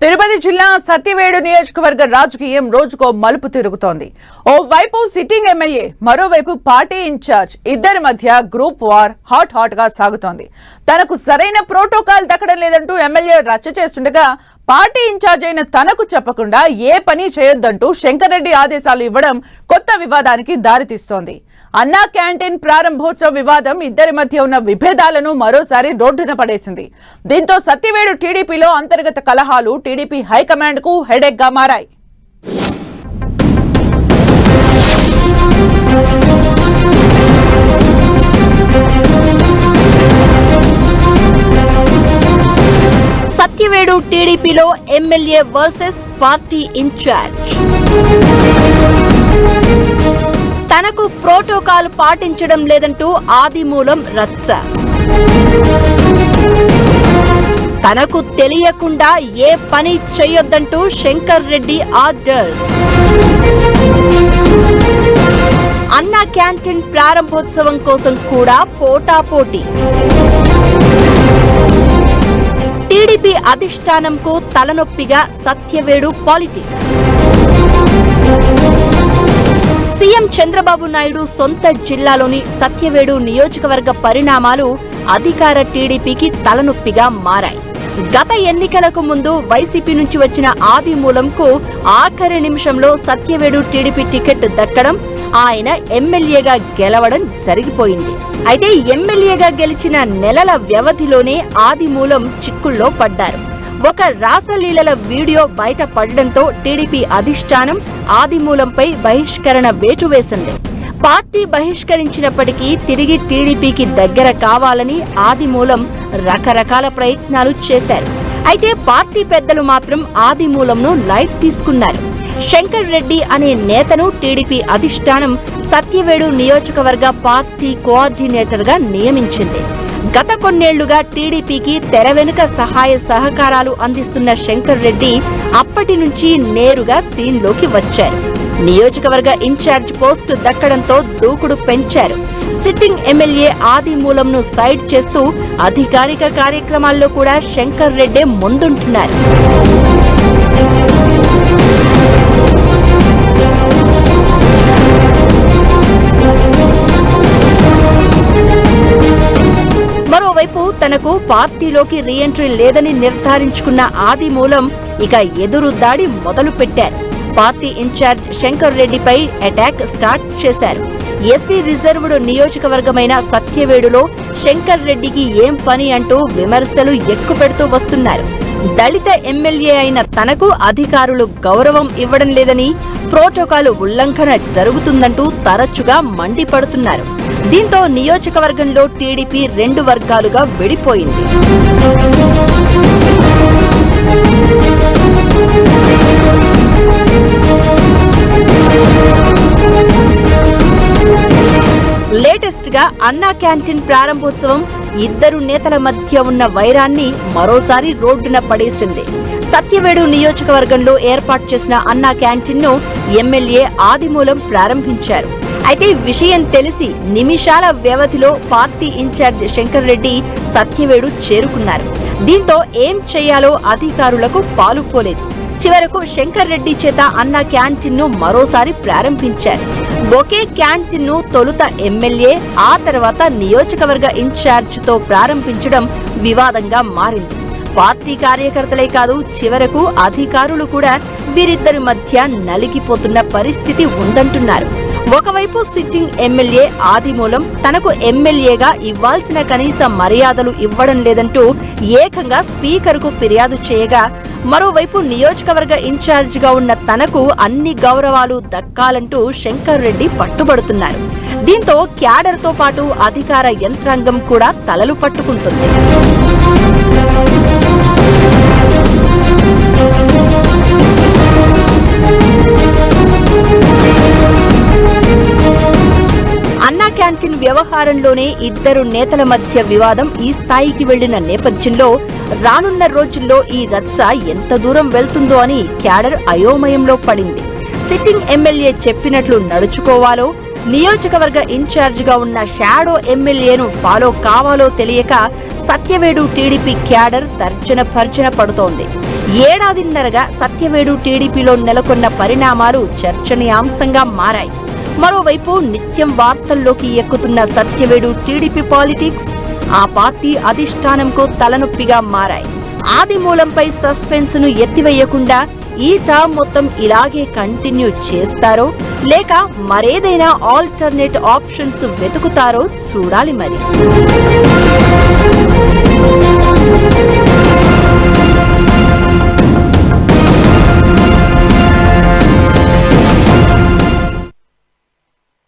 తిరుపతి జిల్లా సత్యవేడు నియోజకవర్గ రాజకీయం రోజుకో మలుపు తిరుగుతోంది. ఓ వైపు సిట్టింగ్ ఎమ్మెల్యే, మరోవైపు పార్టీ ఇన్ఛార్జ్ ఇద్దరి మధ్య గ్రూప్ వార్ హాట్ గా సాగుతోంది. తనకు సరైన ప్రోటోకాల్ దక్కడం లేదంటూ ఎమ్మెల్యే రచ్చ చేస్తుండగా పార్టీ ఇన్ఛార్జ్ అయిన తనకు చెప్పకుండా ఏ పని చేయొద్దంటూ శంకర్ రెడ్డి ఆదేశాలు ఇవ్వడం కొత్త వివాదానికి దారితీస్తోంది. అన్నా క్యాంటీన్ ప్రారంభోత్సవ వివాదం ఇద్దరి మధ్య ఉన్న విభేదాలను మరోసారి రోడ్డున పడేసింది. దీంతో సత్యవేడు టీడీపీలో అంతర్గత కలహాలు టీడీపీ హైకమాండ్ కు హెడేక్ గా మారాయి. సత్యవేడు టీడీపీలో ఎమ్మెల్యే వర్సెస్ పార్టీ ఇన్ఛార్జ్. తనకు ప్రోటోకాల్ పాటించడం లేదంటూ ఆదిమూలం రచ్చ. తనకు తెలియకుండా ఏ పని చేయొద్దంటూ శంకర్ రెడ్డి ఆర్డర్స్. అన్నా క్యాంటీన్ ప్రారంభోత్సవం కోసం కూడా పోటాపోటీ. టీడీపీ అధిష్టానంకు తలనొప్పిగా సత్యవేడు పాలిటిక్స్. సీఎం చంద్రబాబు నాయుడు సొంత జిల్లాలోని సత్యవేడు నియోజకవర్గ పరిణామాలు అధికార టీడీపీకి తలనొప్పిగా మారాయి. గత ఎన్నికలకు ముందు వైసీపీ నుంచి వచ్చిన ఆదిమూలంకు ఆఖరి నిమిషంలో సత్యవేడు టీడీపీ టికెట్ దక్కడం, ఆయన ఎమ్మెల్యేగా గెలవడం జరిగిపోయింది. అయితే ఎమ్మెల్యేగా గెలిచిన నెలల వ్యవధిలోనే ఆదిమూలం చిక్కుల్లో పడ్డారు. ఒక రాసలీలల వీడియో బయట పడడంతో టీడీపీ అధిష్టానం ఆదిమూలంపై బహిష్కరణ వేటు వేసింది. పార్టీ బహిష్కరించినప్పటికీ తిరిగి టీడీపీకి దగ్గర కావాలని ఆదిమూలం రకరకాల ప్రయత్నాలు చేశారు. అయితే పార్టీ పెద్దలు మాత్రం ఆదిమూలంను లైట్ తీసుకున్నారు. శంకర్ రెడ్డి అనే నేతను టీడీపీ అధిష్టానం సత్యవేడు నియోజకవర్గ పార్టీ కోఆర్డినేటర్ గా నియమించింది. గత కొన్నేళ్లుగా టీడీపీకి తెర వెనుక సహాయ సహకారాలు అందిస్తున్న శంకర్ రెడ్డి అప్పటి నుంచి నేరుగా సీన్లోకి వచ్చారు. నియోజకవర్గ ఇన్ఛార్జ్ పోస్టు దక్కడంతో దూకుడు పెంచారు. సిట్టింగ్ ఎమ్మెల్యే ఆదిమూలంను సైడ్ చేస్తూ అధికారిక కార్యక్రమాల్లో కూడా శంకర్ రెడ్డి ముందుంటున్నారు. మరోవైపు తనకు పార్టీలోకి రీఎంట్రీ లేదని నిర్ధారించుకున్న ఆదిమూలం ఇక ఎదురు దాడి మొదలు పెట్టారు. పార్టీ ఇన్ఛార్జ్ శంకర్ రెడ్డిపై అటాక్ స్టార్ట్ చేశారు. ఎస్సీ రిజర్వ్డ్ నియోజకవర్గమైన సత్యవేడులో శంకర్ రెడ్డికి ఏం పని అంటూ విమర్శలు ఎక్కుపెడుతూ వస్తున్నారు. దళిత ఎమ్మెల్యే అయిన తనకు అధికారులు గౌరవం ఇవ్వడం లేదని, ప్రోటోకాల్ ఉల్లంఘన జరుగుతుందంటూ తరచుగా మండిపడుతున్నారు. దీంతో నియోజకవర్గంలో టీడీపీ రెండు వర్గాలుగా విడిపోయింది. లేటెస్ట్ గా అన్నా క్యాంటీన్ ప్రారంభోత్సవం ఇద్దరు నేతల మధ్య ఉన్న వైరాన్ని మరోసారి రోడ్డున పడేసింది. సత్యవేడు నియోజకవర్గంలో ఏర్పాటు చేసిన అన్నా క్యాంటీన్ ను ఎమ్మెల్యే ఆదిమూలం ప్రారంభించారు. అయితే విషయం తెలిసి నిమిషాల వ్యవధిలో పార్టీ ఇన్ఛార్జ్ శంకర్ రెడ్డి సత్యవేడు చేరుకున్నారు. దీంతో ఏం చేయాలో అధికారులకు పాలుపోలేదు. చివరకు శంకర్ రెడ్డి చేత అన్నా క్యాంటీన్ ను మరోసారి ప్రారంభించారు. ఒకే క్యాంటీన్ ను తొలుత ఎమ్మెల్యే, ఆ తర్వాత నియోజకవర్గ ఇన్ఛార్జ్ తో ప్రారంభించడం వివాదంగా మారింది. పార్టీ కార్యకర్తలే కాదు, చివరకు అధికారులు కూడా వీరిద్దరి మధ్య నలిగిపోతున్న పరిస్థితి ఉందంటున్నారు. ఒకవైపు సిట్టింగ్ ఎమ్మెల్యే ఆదిమూలం తనకు ఎమ్మెల్యేగా ఇవ్వాల్సిన కనీస మర్యాదలు ఇవ్వడం లేదంటూ ఏకంగా స్పీకర్కు ఫిర్యాదు చేయగా, మరోవైపు నియోజకవర్గ ఇన్ఛార్జ్ గా ఉన్న తనకు అన్ని గౌరవాలు దక్కాలంటూ శంకర్ రెడ్డి పట్టుబడుతున్నారు. దీంతో క్యాడర్ తో పాటు అధికార యంత్రాంగం కూడా తలలు పట్టుకుంటుంది. అన్నా క్యాంటీన్ వ్యవహారంలోనే ఇద్దరు నేతల మధ్య వివాదం ఈ స్థాయికి వెళ్లిన నేపథ్యంలో రానున్న రోజుల్లో ఈ రచ్చ ఎంత దూరం వెళ్తుందో అని క్యాడర్ అయోమయంలో పడింది. సిట్టింగ్ ఎమ్మెల్యే చెప్పినట్లు నడుచుకోవాలో, నియోజకవర్గ ఇన్ఛార్జ్ గా ఉన్న షాడో ఎమ్మెల్యేను ఫాలో కావాలో తెలియక సత్యవేడు టీడీపీ క్యాడర్ తర్జన భర్జన పడుతోంది. ఏడాదిన్నరగా సత్యవేడు టీడీపీలో నెలకొన్న పరిణామాలు చర్చనీయాంశంగా మారాయి. మరోవైపు నిత్యం వార్తల్లోకి ఎక్కుతున్న సత్యవేడు టీడీపీ పాలిటిక్స్ ఆ పార్టీ అధిష్టానంకు తలనొప్పిగా మారాయి. ఆదిమూలంపై సస్పెన్స్ ను ఎత్తివేయకుండా ఈ టర్మ్ మొత్తం ఇలాగే కంటిన్యూ చేస్తారో లేక మరేదైనా ఆల్టర్నేట్ ఆప్షన్స్ వెతుకుతారో చూడాలి మరి.